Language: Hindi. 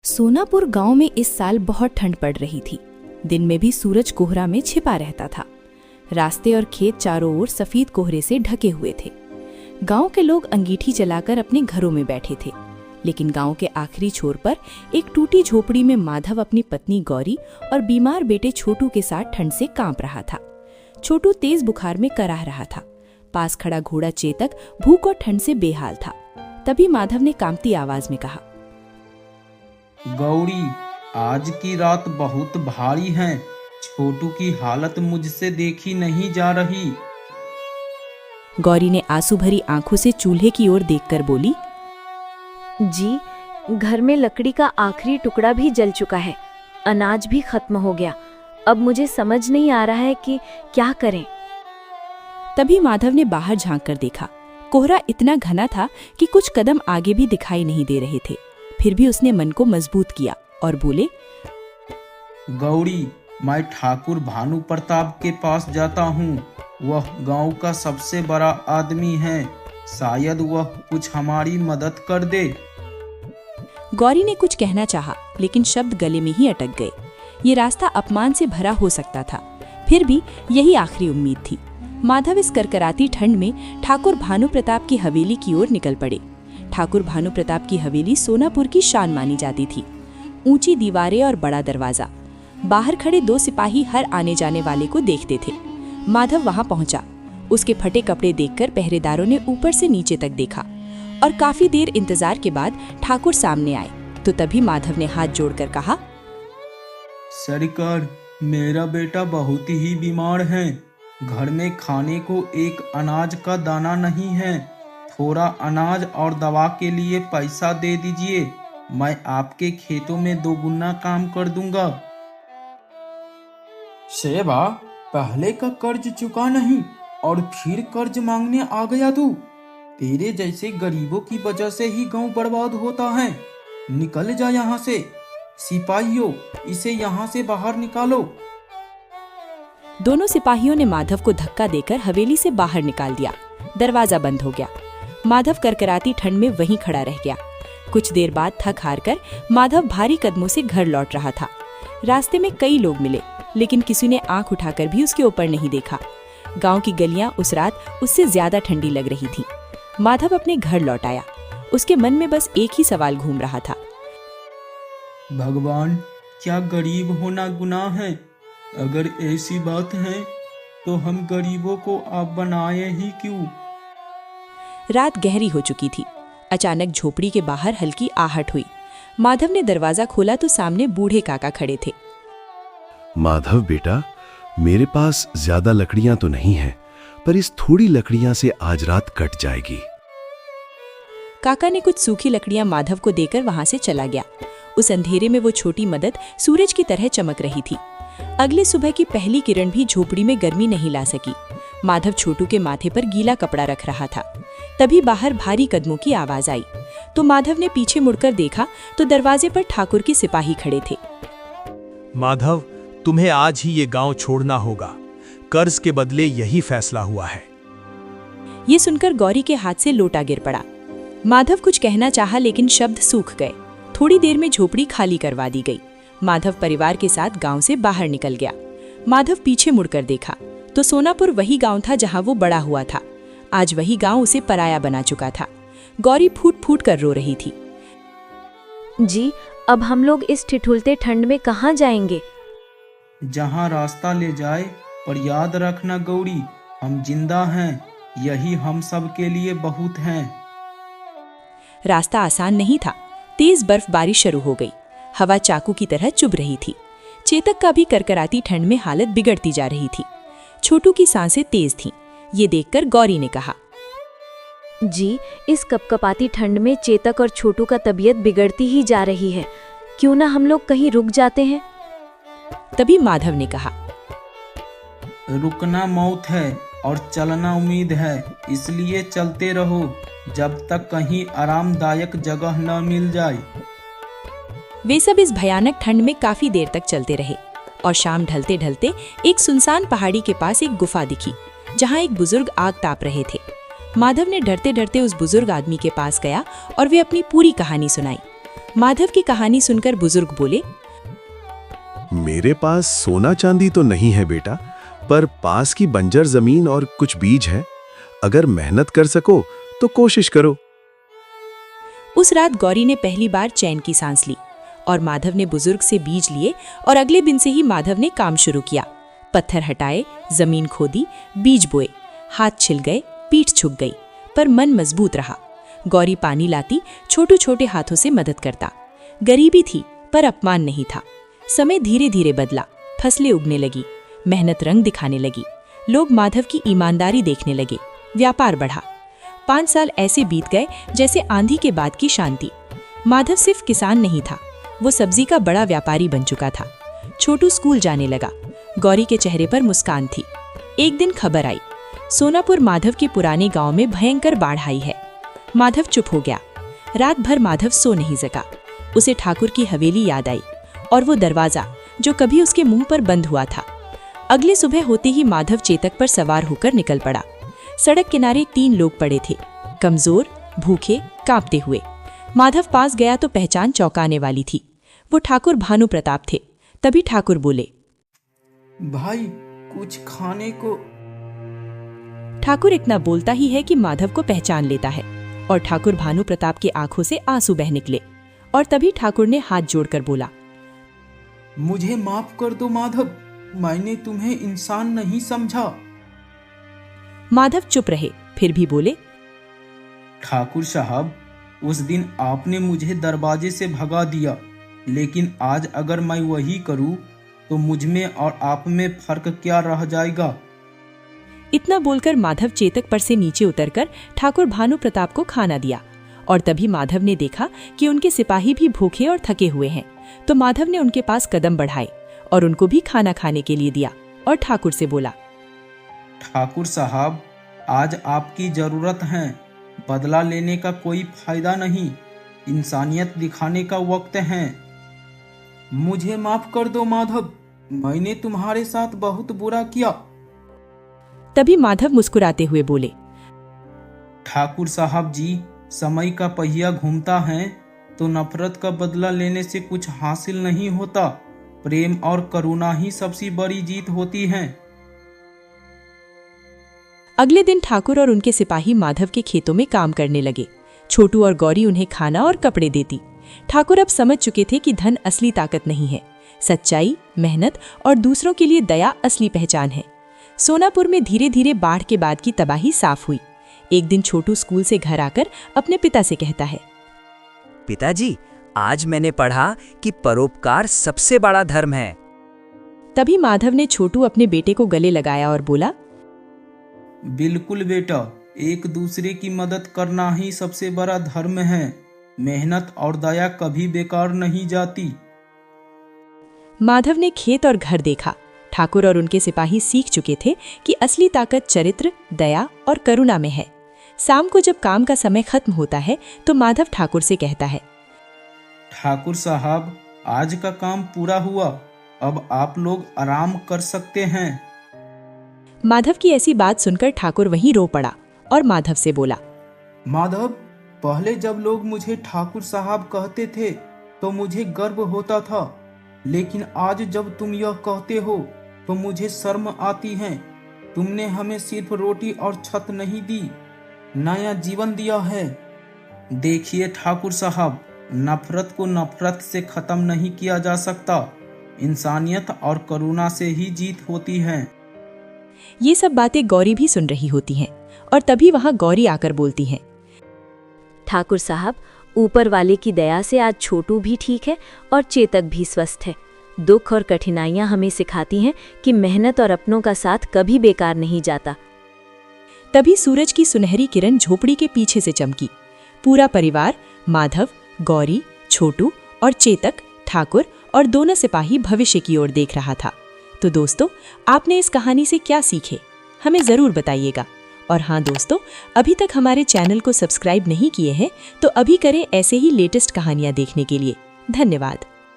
सोनापुर गांव में इस साल बहुत ठंड पड़ रही थी। दिन में भी सूरज कोहरा में छिपा रहता था। रास्ते और खेत चारों ओर सफेद कोहरे से ढके हुए थे। गांव के लोग अंगीठी जलाकर अपने घरों में बैठे थे, लेकिन गांव के आखिरी छोर पर एक टूटी झोपड़ी में माधव अपनी पत्नी गौरी और बीमार बेटे छोटू के साथ ठंड से कांप रहा था। छोटू तेज बुखार में कराह रहा था। पास खड़ा घोड़ा चेतक भूख और ठंड से बेहाल था। तभी माधव ने कांपती आवाज में कहा, गौरी, आज की रात बहुत भारी है। छोटू की हालत मुझसे देखी नहीं जा रही। गौरी ने आंसू भरी आंखों से चूल्हे की ओर देखकर बोली, जी, घर में लकड़ी का आखिरी टुकड़ा भी जल चुका है। अनाज भी खत्म हो गया। अब मुझे समझ नहीं आ रहा है कि क्या करें। तभी माधव ने बाहर झांक कर देखा। कोहरा इतना घना था कि कुछ कदम आगे भी दिखाई नहीं दे रहे थे। फिर भी उसने मन को मजबूत किया और बोले, गौरी, मैं ठाकुर भानु प्रताप के पास जाता हूँ। वह गांव का सबसे बड़ा आदमी है। शायद वह कुछ हमारी मदद कर दे। गौरी ने कुछ कहना चाहा, लेकिन शब्द गले में ही अटक गए। ये रास्ता अपमान से भरा हो सकता था, फिर भी यही आखिरी उम्मीद थी। माधव इस करकराती ठंड में ठाकुर भानु प्रताप की हवेली की ओर निकल पड़े। ठाकुर भानु प्रताप की हवेली सोनापुर की शान मानी जाती थी। ऊंची दीवारें और बड़ा दरवाजा। बाहर खड़े 2 सिपाही हर आने जाने वाले को देखते थे। माधव वहां पहुंचा। उसके फटे कपड़े देखकर पहरेदारों ने ऊपर से नीचे तक देखा और काफी देर इंतजार के बाद ठाकुर सामने आए तो तभी माधव ने हाथ जोड़कर कहा, सरकार, मेरा बेटा बहुत ही बीमार है। घर में खाने को एक अनाज का दाना नहीं है। थोड़ा अनाज और दवा के लिए पैसा दे दीजिए। मैं आपके खेतों में 2 गुना काम कर दूंगा। सेवा, पहले का कर्ज चुका नहीं और फिर कर्ज मांगने आ गया तू। तेरे जैसे गरीबों की वजह से ही गांव बर्बाद होता है। निकल जा यहाँ से। सिपाहियों, इसे यहाँ से बाहर निकालो। दोनों सिपाहियों ने माधव को धक्का देकर हवेली से बाहर निकाल दिया। दरवाजा बंद हो गया। माधव करकराती ठंड में वहीं खड़ा रह गया। कुछ देर बाद थक हार कर माधव भारी कदमों से घर लौट रहा था। रास्ते में कई लोग मिले, लेकिन किसी ने आंख उठाकर भी उसके ऊपर नहीं देखा। गांव की गलियां उस रात उससे ज्यादा ठंडी लग रही थी। माधव अपने घर लौट आया। उसके मन में बस एक ही सवाल घूम रहा था, भगवान, क्या गरीब होना गुनाह है? अगर ऐसी बात है तो हम गरीबों को आप बनाए ही क्यों? रात गहरी हो चुकी थी। अचानक झोपड़ी के बाहर हल्की आहट हुई। माधव ने दरवाजा खोला तो सामने बूढ़े काका खड़े थे। माधव बेटा, मेरे पास ज्यादा लकड़ियां तो नहीं हैं, पर इस थोड़ी लकड़ियां से आज रात कट जाएगी। काका ने कुछ सूखी लकड़ियां माधव को देकर वहां से चला गया। उस अंधेरे में वो छोटी मदद सूरज की तरह चमक रही थी। अगली सुबह की पहली किरण भी झोपड़ी में गर्मी नहीं ला सकी। माधव छोटू के माथे पर गीला कपड़ा रख रहा था। तभी बाहर भारी कदमों की आवाज आई तो माधव ने पीछे मुड़कर देखा तो दरवाजे पर ठाकुर के सिपाही खड़े थे। माधव, तुम्हें आज ही ये गांव छोड़ना होगा। कर्ज के बदले यही फैसला हुआ है। ये सुनकर गौरी के हाथ से लोटा गिर पड़ा। माधव कुछ कहना चाहा, लेकिन शब्द सूख गए। थोड़ी देर में झोपड़ी खाली करवा दी गई। माधव परिवार के साथ गांव से बाहर निकल गया। माधव पीछे मुड़कर देखा तो सोनापुर वही गांव था जहां वो बड़ा हुआ था। आज वही गांव उसे पराया बना चुका था। गौरी फूट फूट कर रो रही थी। जी, अब हम लोग इस ठिठुलते ठंड में कहाँ जाएंगे? जहाँ रास्ता ले जाए, पर याद रखना गौरी, हम जिंदा हैं। यही हम सब के लिए बहुत हैं। रास्ता आसान नहीं था। तेज बर्फबारी शुरू हो गई। हवा चाकू की तरह चुभ रही थी। चेतक का भी करकराती ठंड में हालत बिगड़ती जा रही थी। छोटू की सांसें तेज थीं। ये देखकर गौरी ने कहा, जी, इस कपकपाती ठंड में चेतक और छोटू का तबीयत बिगड़ती ही जा रही है। क्यों ना हम लोग कहीं रुक जाते हैं? तभी माधव ने कहा, रुकना मौत है और चलना उम्मीद है। इसलिए चलते रहो जब तक कहीं आरामदायक जगह न मिल जाए। वे सब इस भयानक ठंड में काफी देर तक चलते रहे और शाम ढलते ढलते एक सुनसान पहाड़ी के पास एक गुफा दिखी जहां एक बुजुर्ग आग ताप रहे थे। माधव ने डरते डरते उस बुजुर्ग आदमी के पास गया और वे अपनी पूरी कहानी सुनाई। माधव की कहानी सुनकर बुजुर्ग बोले, मेरे पास सोना चांदी तो नहीं है बेटा, पर पास की बंजर जमीन और कुछ बीज है। अगर मेहनत कर सको तो कोशिश करो। उस रात गौरी ने पहली बार चैन की सांस ली और माधव ने बुजुर्ग से बीज लिए और अगले दिन से ही माधव ने काम शुरू किया। पत्थर हटाए, जमीन खोदी, बीज बोए, हाथ छिल गए, पीठ झुक गई, पर मन मजबूत रहा। गौरी पानी लाती, छोटे छोटे हाथों से मदद करता। गरीबी थी पर अपमान नहीं था। समय धीरे धीरे बदला, फसलें उगने लगी, मेहनत रंग दिखाने लगी। लोग माधव की ईमानदारी देखने लगे, व्यापार बढ़ा। 5 साल ऐसे बीत गए जैसे आंधी के बाद की शांति। माधव सिर्फ किसान नहीं था, वो सब्जी का बड़ा व्यापारी बन चुका था। छोटू स्कूल जाने लगा, गौरी के चेहरे पर मुस्कान थी। एक दिन खबर आई, सोनापुर माधव के पुराने गांव में भयंकर बाढ़ आई है। माधव चुप हो गया। रात भर माधव सो नहीं सका। उसे ठाकुर की हवेली याद आई और वो दरवाजा जो कभी उसके मुंह पर बंद हुआ था। अगले सुबह होते ही माधव चेतक पर सवार होकर निकल पड़ा। सड़क किनारे 3 लोग पड़े थे, कमजोर, भूखे, कांपते हुए। माधव पास गया तो पहचान चौंकाने वाली थी। वो ठाकुर भानु प्रताप थे। तभी ठाकुर बोले, भाई कुछ खाने को। ठाकुर इतना बोलता ही है कि माधव को पहचान लेता है और ठाकुर भानु प्रताप की आंखों से आंसू बह निकले। और तभी ठाकुर ने हाथ जोड़कर बोला, मुझे माफ कर दो माधव, मैंने तुम्हें इंसान नहीं समझा। माधव चुप रहे, फिर भी बोले, ठाकुर साहब, उस दिन आपने मुझे दरवाजे से भगा दिया, लेकिन आज अगर मैं वही करूं तो मुझ में और आप में फर्क क्या रह जाएगा। इतना बोलकर माधव चेतक पर से नीचे उतरकर ठाकुर भानु प्रताप को खाना दिया। और तभी माधव ने देखा कि उनके सिपाही भी भूखे और थके हुए हैं। तो माधव ने उनके पास कदम बढ़ाए और उनको भी खाना खाने के लिए दिया और ठाकुर से बोला, ठाकुर साहब, आज आपकी जरूरत है। बदला लेने का कोई फायदा नहीं, इंसानियत दिखाने का वक्त है। मुझे माफ कर दो माधव, मैंने तुम्हारे साथ बहुत बुरा किया। तभी माधव मुस्कुराते हुए बोले, ठाकुर साहब जी, समय का पहिया घूमता है तो नफरत का बदला लेने से कुछ हासिल नहीं होता। प्रेम और करुणा ही सबसे बड़ी जीत होती है। अगले दिन ठाकुर और उनके सिपाही माधव के खेतों में काम करने लगे। छोटू और गौरी उन्हें खाना और कपड़े देती। ठाकुर अब समझ चुके थे कि धन असली ताकत नहीं है, सच्चाई, मेहनत और दूसरों के लिए दया असली पहचान है। सोनापुर में धीरे धीरे बाढ़ के बाद की तबाही साफ हुई। एक दिन छोटू स्कूल से घर आकर अपने पिता से कहता है, पिताजी, आज मैंने पढ़ा कि परोपकार सबसे बड़ा धर्म है। तभी माधव ने छोटू अपने बेटे को गले लगाया और बोला, बिल्कुल बेटा, एक दूसरे की मदद करना ही सबसे बड़ा धर्म है। मेहनत और दया कभी बेकार नहीं जाती। माधव ने खेत और घर देखा। ठाकुर और उनके सिपाही सीख चुके थे कि असली ताकत चरित्र, दया और करुणा में है। शाम को जब काम का समय खत्म होता है तो माधव ठाकुर से कहता है, ठाकुर साहब, आज का काम पूरा हुआ, अब आप लोग आराम कर सकते हैं। माधव की ऐसी बात सुनकर ठाकुर वहीं रो पड़ा और माधव से बोला, माधव, पहले जब लोग मुझे ठाकुर साहब कहते थे तो मुझे गर्व होता था, लेकिन आज जब तुम यह कहते हो तो मुझे शर्म आती है। तुमने हमें सिर्फ रोटी और छत नहीं दी, नया जीवन दिया है। देखिए ठाकुर साहब, नफरत को नफरत से खत्म नहीं किया जा सकता, इंसानियत और करुणा से ही जीत होती है। ये सब बातें गौरी भी सुन रही होती हैं और तभी वहां गौरी आकर बोलती हैं, ठाकुर साहब, ऊपर वाले की दया से आज छोटू भी ठीक है और चेतक भी स्वस्थ है। दुख और कठिनाइयां हमें सिखाती हैं कि मेहनत और अपनों का साथ कभी बेकार नहीं जाता। तभी सूरज की सुनहरी किरण झोपड़ी के पीछे से चमकी। पूरा परिवार, माधव, गौरी, छोटू और चेतक, ठाकुर और दोनों सिपाही भविष्य की ओर देख रहा था। तो दोस्तों, आपने इस कहानी से क्या सीखे, हमें ज़रूर बताइएगा। और हाँ दोस्तों, अभी तक हमारे चैनल को सब्सक्राइब नहीं किए हैं तो अभी करें ऐसे ही लेटेस्ट कहानियाँ देखने के लिए। धन्यवाद।